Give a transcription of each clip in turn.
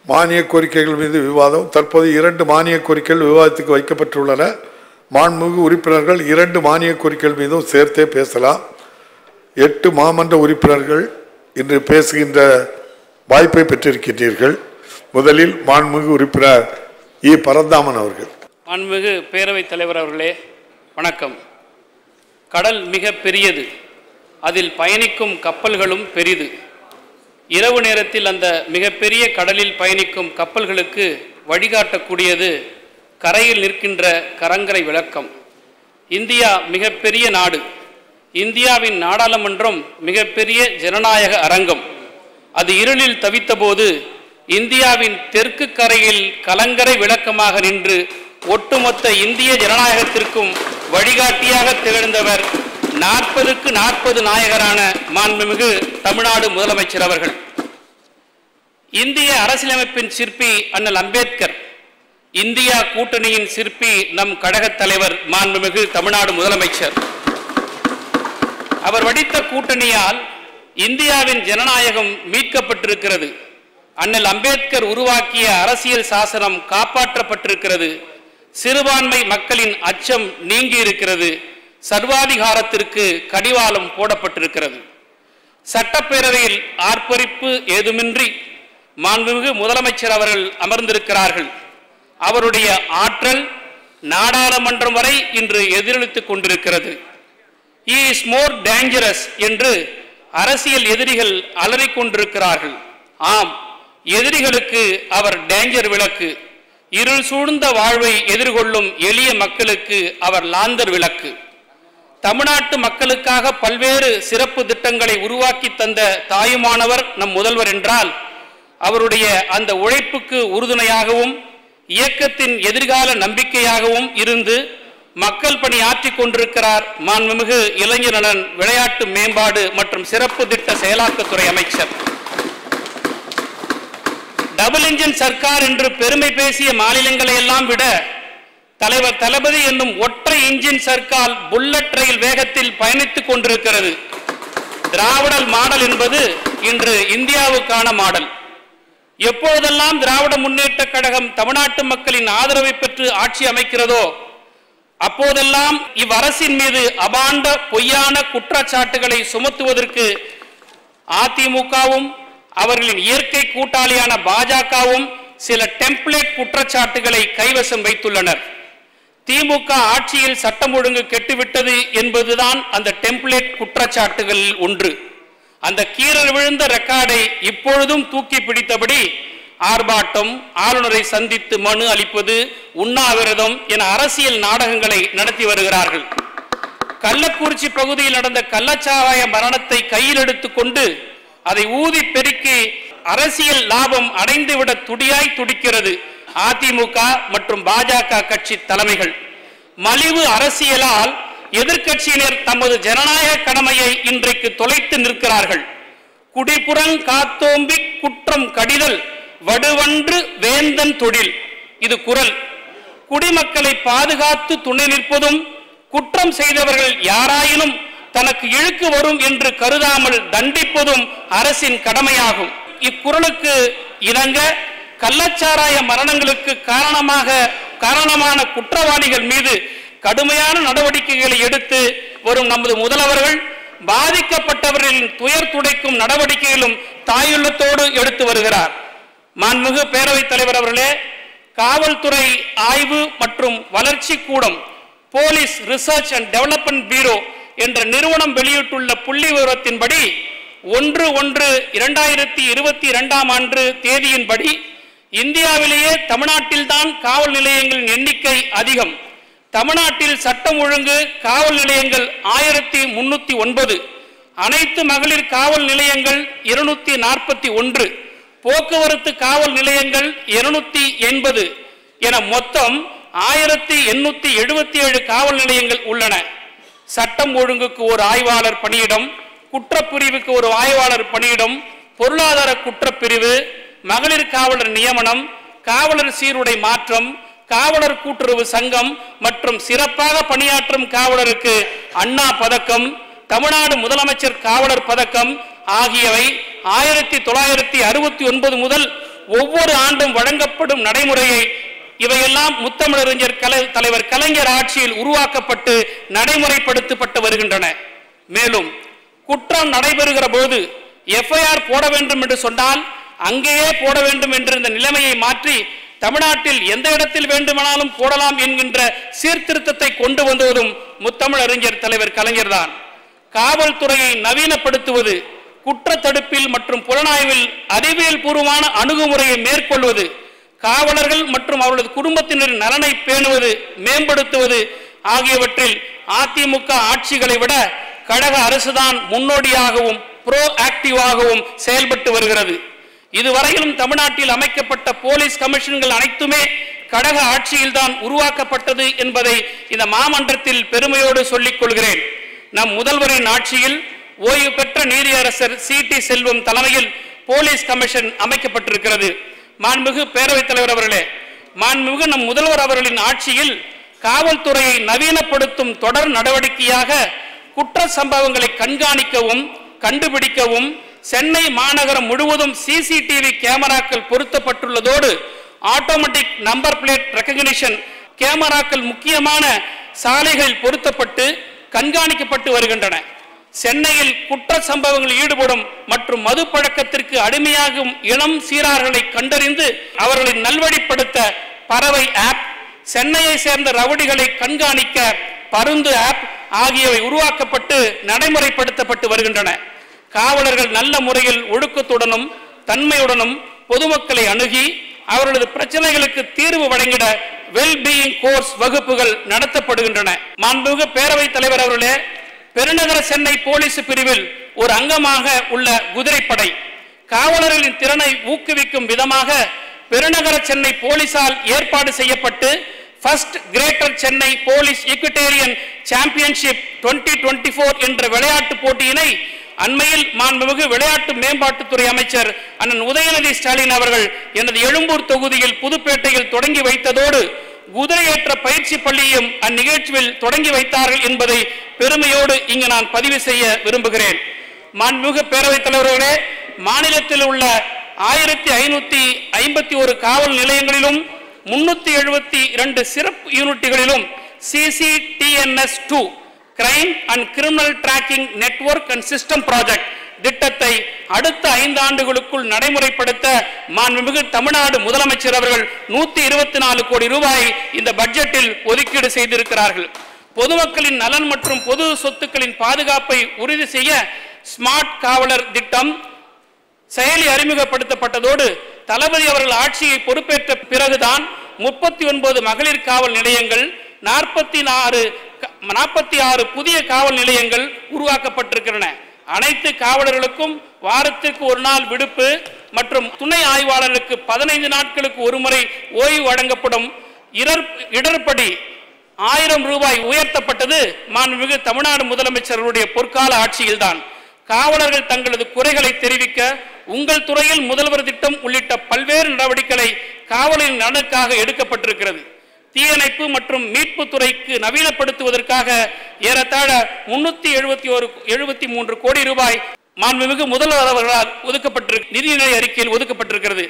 மானிய கோரிக்கைகள் மீது விவாதம். தற்போது 2 மானிய கோரிக்கைகள் விவாதத்துக்கு வைக்கப்பட்டுள்ளன. மாண்புமிகு உறுப்பினர்கள் 2 மானிய கோரிக்கைகள் மீதும் சேர்த்தே பேசலாம். 8 மாமன்ற உறுப்பினர்கள் இன்று பேசுகின்ற வாய்ப்பை பெற்றிருக்கின்றீர்கள். முதலில் மாண்புமிகு உறுப்பினர் இ. பரந்தாமன் அவர்கள். மாண்புமிகு பேரவைத் தலைவர் அவர்களே, வணக்கம். கடல் மிக பெரியது, அதில் பயணிக்கும் கப்பல்களும் பெரிது. இரவு நேரத்தில் அந்த மிகப்பெரிய கடலில் பயணிக்கும் கப்பல்களுக்கு வழிகாட்டக்கூடியது கரையில் நிற்கின்ற கரங்கரை விளக்கம். இந்தியா மிகப்பெரிய நாடு. இந்தியாவின் நாடாளுமன்றம் மிகப்பெரிய ஜனநாயக அரங்கம். அது இருளில் தவித்தபோது இந்தியாவின் தெற்கு கரையில் கலங்கரை விளக்கமாக நின்று ஒட்டுமொத்த இந்திய ஜனநாயகத்திற்கும் வழிகாட்டியாக திகழ்ந்தவர் 40க்கு 40 நாயகரான மாண்புமிகு தமிழ்நாடு முதலமைச்சர் அவர்கள். இந்திய அரசியலமைப்பின் சிற்பி அண்ணல் அம்பேத்கர், இந்தியா கூட்டணியின் சிற்பி நம் கழகத் தலைவர் மாண்புமிகு தமிழ்நாடு முதலமைச்சர். அவர் வடித்த கூட்டணியால் இந்தியாவின் ஜனநாயகம் மீட்கப்பட்டிருக்கிறது. அண்ணல் அம்பேத்கர் உருவாக்கிய அரசியல் சாசனம் காப்பாற்றப்பட்டிருக்கிறது. சிறுபான்மை மக்களின் அச்சம் நீங்கி இருக்கிறது. சர்வாதிகாரத்திற்கு கடிவாளம் போடப்பட்டிருக்கிறது. சட்டப்பேரவையில் ஆர்ப்பரிப்பு ஏதுமின்றி மாண்புமிகு முதலமைச்சர் அவர்கள் அமர்ந்திருக்கிறார்கள். அவருடைய ஆற்றல் நாடாளுமன்றம் வரை இன்று எதிரொலித்துக் கொண்டிருக்கிறது. He is more dangerous என்று அரசியல் எதிரிகள் அலறிக்கொண்டிருக்கிறார்கள். ஆம், எதிரிகளுக்கு அவர் டேஞ்சர் விளக்கு. இருள் சூழ்ந்த வாழ்வை எதிர்கொள்ளும் எளிய மக்களுக்கு அவர் லாந்தர் விளக்கு. தமிழ்நாட்டு மக்களுக்காக பல்வேறு சிறப்பு திட்டங்களை உருவாக்கி தந்த தாயுமானவர் நம் முதல்வர் என்றால், அவருடைய அந்த உழைப்புக்கு உறுதுணையாகவும் இயக்கத்தின் எதிர்கால நம்பிக்கையாகவும் இருந்து மக்கள் பணி ஆற்றிக் கொண்டிருக்கிறார் மாண்புமிகு இளைஞர் நலன், விளையாட்டு மேம்பாடு மற்றும் சிறப்பு திட்ட செயலாக்கத்துறை அமைச்சர். டபுள் இன்ஜின் சர்க்கார் என்று பெருமை பேசிய மாநிலங்களை எல்லாம் விட தலைவர் தளபதி என்னும் ஒற்றை இன்ஜின் சர்க்கார் புல்லட் ரயில் வேகத்தில் பயணித்துக் கொண்டிருக்கிறது. திராவிடல் மாடல் என்பது இன்று இந்தியாவுக்கான மாடல். எப்பொழுதெல்லாம் திராவிட முன்னேற்ற கழகம் தமிழ்நாட்டு மக்களின் ஆதரவை பெற்று ஆட்சி அமைக்கிறதோ அப்போதெல்லாம் இவ்வரசின் மீது அபாண்ட பொய்யான குற்றச்சாட்டுகளை சுமத்துவதற்கு அதிமுகவும் அவர்களின் இயற்கை கூட்டாளியான பாஜகவும் சில டெம்ப்ளேட் குற்றச்சாட்டுகளை கைவசம் வைத்துள்ளனர். திமுக ஆட்சியில் சட்டம் ஒழுங்கு கெட்டுவிட்டது என்பதுதான் அந்த டெம்ப்ளேட் குற்றச்சாட்டுகளில் ஒன்று. அந்த கீறல் விழுந்த ரெக்கார்டை இப்பொழுதும் தூக்கி பிடித்தபடி ஆர்ப்பாட்டம், ஆளுநரை சந்தித்து மனு அளிப்பது, உண்ணாவிரதம் என அரசியல் நாடகங்களை நடத்தி வருகிறார்கள். கள்ளக்குறிச்சி பகுதியில் நடந்த கள்ளச்சாராய மரணத்தை கையில் எடுத்துக் கொண்டு அதை ஊதி பெருக்கி அரசியல் லாபம் அடைந்துவிட துடியாய் துடிக்கிறது அதிமுக மற்றும் பாஜக கட்சி தலைமைகள். மலிவு அரசியலால் எதிர்க்கட்சியினர் தமது ஜனநாயக கடமையை இன்றைக்கு தொலைத்து நிற்கிறார்கள். குடிபுறங் காத்தோம்பி குற்றம் கடிதல் வடுவன்று வேந்தன் தொழில், இது குரல். குடிமக்களை பாதுகாத்து துணை நிற்பதும் குற்றம் செய்தவர்கள் யாராயினும் தனக்கு இழுக்கு வரும் என்று கருதாமல் தண்டிப்பதும் அரசின் கடமையாகும். இக்குறளுக்கு இணங்க கள்ளச்சாராய மரணங்களுக்கு காரணமான குற்றவாளிகள் மீது கடுமையான நடவடிக்கைகளை எடுத்து வரும் நமது முதல்வர்கள் பாதிக்கப்பட்டவர்களின் துயர் துடைக்கும் நடவடிக்கைகளும் தாயுள்ளத்தோடு எடுத்து வருகிறார். மாண்புமிகு பேரவைத் தலைவர் அவர்களே, காவல்துறை ஆய்வு மற்றும் வளர்ச்சி கூடம் police research and development bureau என்ற நிறுவனம் வெளியிட்டுள்ள புள்ளி விவரத்தின்படி 1/1/2022 தேதியின்படி இந்தியாவிலேயே தமிழ்நாட்டில்தான் காவல் நிலையங்களின் எண்ணிக்கை அதிகம். தமிழ்நாட்டில் சட்டம் ஒழுங்கு காவல் நிலையங்கள் 1309, அனைத்து மகளிர் காவல் நிலையங்கள் 241, போக்குவரத்து காவல் நிலையங்கள் 280 என மொத்தம் 1877 காவல் நிலையங்கள் உள்ளன. சட்டம் ஒழுங்குக்கு ஒரு ஆய்வாளர் பணியிடம், குற்றப்பிரிவுக்கு ஒரு ஆய்வாளர் பணியிடம், பொருளாதார குற்றப்பிரிவு, மகளிர் காவலர் நியமனம், காவலர் சீருடை மாற்றம், காவலர் கூட்டுறவு சங்கம் மற்றும் சிறப்பாக பணியாற்றும் காவலருக்கு அண்ணா பதக்கம், தமிழ்நாடு முதலமைச்சர் காவலர் பதக்கம் ஆகியவை 1969 முதல் ஒவ்வொரு ஆண்டும் வழங்கப்படும் நடைமுறையை இவையெல்லாம் முத்தமிழறிஞர் தலைவர் கலைஞர் ஆட்சியில் உருவாக்கப்பட்டு நடைமுறைப்படுத்தப்பட்டு வருகின்றன. மேலும் குற்றம் நடைபெறுகிற போது எஃப்ஐஆர் போட வேண்டும் என்று சொன்னால் அங்கேயே போட வேண்டும் என்ற இந்த நிலைமையை மாற்றி தமிழ்நாட்டில் எந்த இடத்தில் வேண்டுமானாலும் போடலாம் என்கின்ற சீர்திருத்தத்தை கொண்டு வந்ததும் முத்தமிழறிஞர் தலைவர் கலைஞர் தான். காவல்துறையை நவீனப்படுத்துவது, குற்றத்தடுப்பில் மற்றும் புலனாய்வில் அறிவியல் பூர்வமான அணுகுமுறையை மேற்கொள்வது, காவலர்கள் மற்றும் அவர்களது குடும்பத்தினரின் நலனை பேணுவது, மேம்படுத்துவது ஆகியவற்றில் அதிமுக ஆட்சிகளை விட கழக அரசுதான் முன்னோடியாகவும் ப்ரோ ஆக்டிவாகவும் செயல்பட்டு வருகிறது. இதுவரையிலும் தமிழ்நாட்டில் அமைக்கப்பட்ட போலீஸ் கமிஷன்கள் அனைத்துமே கழக ஆட்சியில்தான் உருவாக்கப்பட்டது என்பதை இந்த மாமன்றத்தில் பெருமையோடு சொல்லிக் கொள்கிறேன். நம் முதல்வரின் ஆட்சியில் ஓய்வு பெற்ற நீதியரசர் சி.டி. செல்வம் தலைமையில் போலீஸ் கமிஷன் அமைக்கப்பட்டிருக்கிறது. மாண்புமிகு பேரவைத் தலைவர் அவர்களே, மாண்புமிகு நம் முதல்வர் அவர்களின் ஆட்சியில் காவல்துறையை நவீனப்படுத்தும் தொடர் நடவடிக்கையாக குற்ற சம்பவங்களை கண்காணிக்கவும் கண்டுபிடிக்கவும் சென்னை மாநகரம் முழுவதும் சிசிடிவி கேமராக்கள் பொருத்தப்பட்டுள்ளதோடு ஆட்டோமேட்டிக் நம்பர் பிளேட் ரெகக்னிஷன் கேமராக்கள் முக்கியமான சாலைகளில் பொருத்தப்பட்டு கண்காணிக்கப்பட்டு வருகின்றன. சென்னையில் குற்ற சம்பவங்களில் ஈடுபடும் மற்றும் மது பழக்கத்திற்கு அடிமையாகும் இளம் சீரார்களை கண்டறிந்து அவர்களை நல்வழிப்படுத்த பறவை ஆப், சென்னையை சேர்ந்த ரவுடிகளை கண்காணிக்க பருந்து ஆப் ஆகியவை உருவாக்கப்பட்டு நடைமுறைப்படுத்தப்பட்டு வருகின்றன. காவலர்கள் நல்ல முறையில் ஒழுக்கத்துடனும் தன்மையுடனும் பொதுமக்களை அணுகி அவர்களது பிரச்சனைகளுக்கு தீர்வு வழங்கிட வெல்பீயிங் கோர்ஸ் வகுப்புகள் நடத்தப்படுகின்றன. மாண்புமிகு பேரவைத் தலைவர் அவர்களே, பெருநகர சென்னை போலீஸ் பிரிவில் ஒரு அங்கமாக உள்ள குதிரைப்படை காவலர்களின் திறனை ஊக்குவிக்கும் விதமாக பெருநகர சென்னை போலீசால் ஏற்பாடு செய்யப்பட்டு first greater Chennai police equestrian championship 2024 என்ற விளையாட்டு போட்டியினை அண்மையில் மாண்புமிகு விளையாட்டு மேம்பாட்டுத்துறை அமைச்சர் அண்ணன் உதயநிதி ஸ்டாலின் அவர்கள் எனது எழும்பூர் தொகுதியில் புதுப்பேட்டையில் தொடங்கி வைத்ததோடு குதிரையேற்ற பயிற்சி பள்ளியும் அந்நிகழ்ச்சியில் தொடங்கி வைத்தார்கள் என்பதை பெருமையோடு இங்கு நான் பதிவு செய்ய விரும்புகிறேன். மாண்புமிகு பேரவைத் தலைவர்களே, மாநிலத்தில் உள்ள 1551 காவல் நிலையங்களிலும் 372 சிறப்பு யூனிட்டுகளிலும் CCTNS2 crime and criminal tracking network and system project திட்டத்தை அடுத்த 5 ஆண்டுகளுக்குள் நடைமுறைப்படுத்த மாண்புமிகு தமிழ்நாடு முதலமைச்சர் அவர்கள் 124 கோடி ரூபாய் இந்த பட்ஜெட்டில் ஒதுக்கீடு செய்திருக்கிறார்கள். பொதுமக்களின் நலன் மற்றும் பொது சொத்துக்களின் பாதுகாப்பை உறுதி செய்ய ஸ்மார்ட் காவலர் திட்டம் செயலி அறிமுகப்படுத்தப்பட்டதோடு தளபதி அவர்கள் ஆட்சியை பொறுப்பேற்ற பிறகுதான் 39 மகளிர் காவல் நிலையங்கள், 46 புதிய காவல் நிலையங்கள் உருவாக்கப்பட்டிருக்கின்றன. அனைத்து காவலர்களுக்கும் வாரத்திற்கு ஒரு நாள் விடுப்பு மற்றும் துணை ஆய்வாளருக்கு 15 நாட்களுக்கு ஒரு முறை ஓய்வு வழங்கப்படும். இடர்படி 1000 ரூபாய் உயர்த்தப்பட்டது மாண்புமிகு தமிழ்நாடு முதலமைச்சர்களுடைய பொற்கால ஆட்சியில்தான். காவலர்கள் தங்களது குறைகளை தெரிவிக்க உங்கள் துறையில் முதல்வர் திட்டம் உள்ளிட்ட பல்வேறு நடவடிக்கைகளை காவலின் நலனுக்காக எடுக்கப்பட்டிருக்கிறது. தீயணைப்பு மற்றும் மீட்பு துறைக்கு நவீனப்படுத்துவதற்காக ஏறத்தாழ 373 கோடி ரூபாய் மாண்புமிகு முதல்வர் அவர்களால் நிதிநிலை அறிக்கையில் ஒதுக்கப்பட்டிருக்கிறது.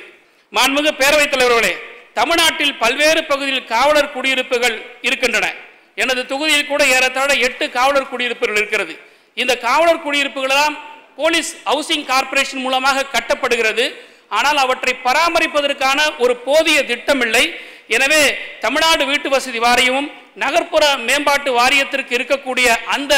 மாண்புமிகு பேரவைத் தலைவர்களே, தமிழ்நாட்டில் பல்வேறு பகுதியில் காவலர் குடியிருப்புகள் இருக்கின்றன. எனது தொகுதியில் கூட ஏறத்தாழ 8 காவலர் குடியிருப்புகள் இருக்கிறது. இந்த காவலர் குடியிருப்புகள் எல்லாம் போலீஸ் ஹவுசிங் கார்ப்பரேஷன் மூலமாக கட்டப்படுகிறது. ஆனால் அவற்றை பராமரிப்பதற்கான ஒரு போதிய திட்டமில்லை. எனவே தமிழ்நாடு வீட்டு வசதி வாரியமும் நகர்ப்புற மேம்பாட்டு வாரியத்திற்கு இருக்கக்கூடிய அந்த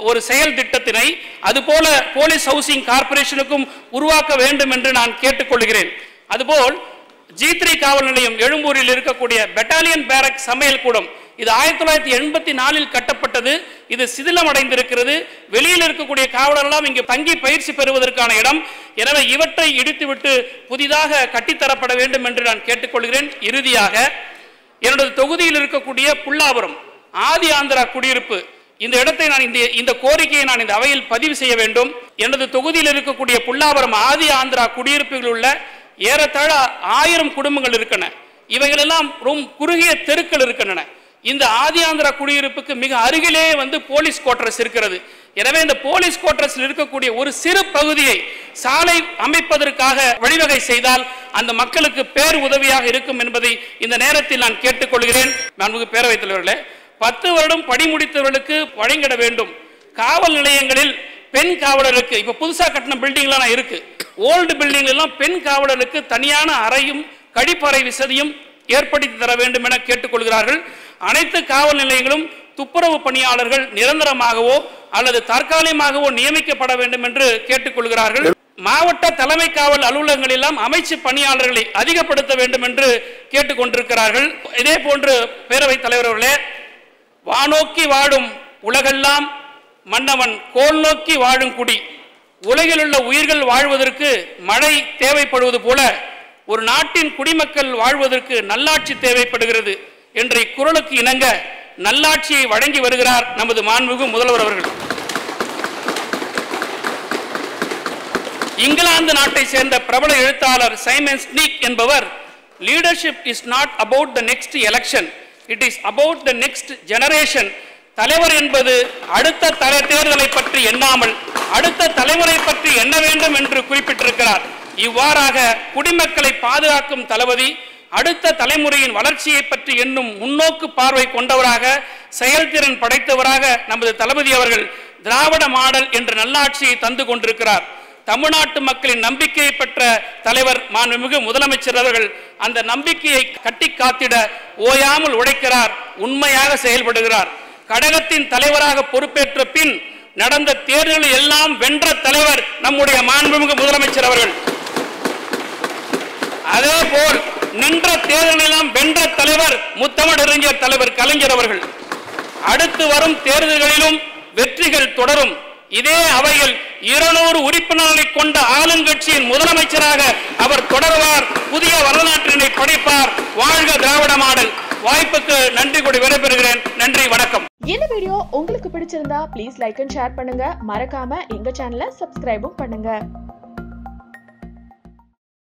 ஒரு செயல் திட்டத்தினை அதுபோல போலீஸ் ஹவுசிங் கார்ப்பரேஷனுக்கும் உருவாக்க வேண்டும் என்று நான் கேட்டுக்கொள்கிறேன். அதுபோல் G3 காவல் நிலையம் எழும்பூரில் இருக்கக்கூடிய பெட்டாலியன் பேரக் சமையல் கூடம், இது 1984 கட்டப்பட்டது. இது சிதிலம் அடைந்திருக்கிறது. வெளியில் இருக்கக்கூடிய காவலர்கள் இங்கு தங்கி பயிற்சி பெறுவதற்கான இடம். எனவே இவற்றை இடித்துவிட்டு புதிதாக கட்டித்தரப்பட வேண்டும் என்று நான் கேட்டுக்கொள்கிறேன். இறுதியாக என்னுடைய தொகுதியில் இருக்கக்கூடிய புல்லாபுரம் ஆதி ஆந்திரா குடியிருப்பு, இந்த இடத்தை நான் இந்த கோரிக்கையை நான் இந்த அவையில் பதிவு செய்ய வேண்டும். எனது தொகுதியில் இருக்கக்கூடிய புல்லாபுரம் ஆதி ஆந்திரா குடியிருப்புகளில் உள்ள ஏறத்தாழ 1000 குடும்பங்கள் இருக்கின்றன. இவைகளெல்லாம் ரொம்ப குறுகிய தெருக்கள் இருக்கின்றன. இந்த ஆதி ஆந்திரா குடியிருப்புக்கு மிக அருகிலே போலீஸ் குவார்டர்ஸ் இருக்கிறது. எனவே இந்த போலீஸ் குவார்டர்ஸில் இருக்கக்கூடிய ஒரு சிறு பகுதியை சாலை அமைப்பதற்காக வழிவகை செய்தால் அந்த மக்களுக்கு பேர் உதவியாக இருக்கும் என்பதை இந்த நேரத்தில் நான் கேட்டுக்கொள்கிறேன். மாண்புமிகு பேரவைத் தலைவர்களே, 10 வருடம் பணி முடித்தவர்களுக்கு வழங்கிட வேண்டும். காவல் நிலையங்களில் பெண் காவலருக்கு இப்ப புதுசா கட்டின பில்டிங்லாம் இருக்கு, ஓல்டு பில்டிங் எல்லாம் பெண் காவலருக்கு தனியான அறையும் கழிப்பறை வசதியும் ஏற்படுத்தி தர வேண்டும் என கேட்டுக்கொள்கிறார்கள். அனைத்து காவல் நிலையங்களும் துப்புரவு பணியாளர்கள் நிரந்தரமாகவோ அல்லது தற்காலிகமாகவோ நியமிக்கப்பட வேண்டும் என்று கேட்டுக்கொள்கிறார்கள். மாவட்ட தலைமை காவல் அலுவலகங்கள் எல்லாம் அமைச்சு பணியாளர்களை அதிகப்படுத்த வேண்டும் என்று கேட்டுக்கொண்டிருக்கிறார்கள். இதே போன்று பேரவைத் தலைவர்களே, வானோக்கி வாழும் உலகெல்லாம் மன்னவன் கோல் நோக்கி வாழும் குடி. உலகில் உள்ள உயிர்கள் வாழ்வதற்கு மழை தேவைப்படுவது போல ஒரு நாட்டின் குடிமக்கள் வாழ்வதற்கு நல்லாட்சி தேவைப்படுகிறது என்ற குரலுக்கு இணங்க நல்லாட்சியை வழங்கி வருகிறார் நமது மாண்புமிகு முதல்வர் அவர்கள். இங்கிலாந்து நாட்டை சேர்ந்த பிரபல எழுத்தாளர் சைமன் ஸ்னீக் என்பவர், leadership is not about the next election, it is about the next generation. தலைவர் என்பது அடுத்த தேர்தலை பற்றி எண்ணாமல் அடுத்த தலைமுறை பற்றி எண்ண வேண்டும் என்று குறிப்பிட்டிருக்கிறார். இவ்வாறாக குடிமக்களை பாதுகாக்கும் தளபதி அடுத்த தலைமுறையின் வளர்ச்சியை பற்றி எண்ணும் முன்னோக்கு பார்வை கொண்டவராக, செயல்திறன் படைத்தவராக நமது தளபதி அவர்கள் திராவிட மாடல் என்ற நல்லாட்சியை தந்து கொண்டிருக்கிறார். தமிழ்நாட்டு மக்களின் நம்பிக்கையை பெற்ற தலைவர் மாண்புமிகு முதலமைச்சர் அவர்கள் அந்த நம்பிக்கையை கட்டி காத்திட ஓயாமல் உழைக்கிறார், உண்மையாக செயல்படுகிறார். கடகத்தின் தலைவராக பொறுப்பேற்ற பின் நடந்த தேர்தலில் எல்லாம் வென்ற தலைவர் நம்முடைய மாண்புமிகு முதலமைச்சர் அவர்கள். அதேபோல் நின்ற தேர்தலெல்லாம் வென்ற தலைவர் முத்தமிழறிஞர் தலைவர் கலைஞர் அவர்கள். அடுத்து வரும் தேர்தல்களிலும் வெற்றிகள் தொடரும். இதே அவையில் 200 உறுப்பினர்களை கொண்ட ஆளுங்கட்சியின் முதலமைச்சராக அவர் தொடர்வார். புதிய வரலாற்றினை படைப்பார். வாழ்க திராவிட மாடல். வாய்ப்புக்கு நன்றி கூறி விடைபெறுகிறேன். நன்றி, வணக்கம். இந்த வீடியோ உங்களுக்கு பிடிச்சிருந்தா ப்ளீஸ் லைக் அண்ட் ஷேர் பண்ணுங்க. மறக்காம எங்க சேனலை சப்ஸ்கிரைபும் பண்ணுங்க.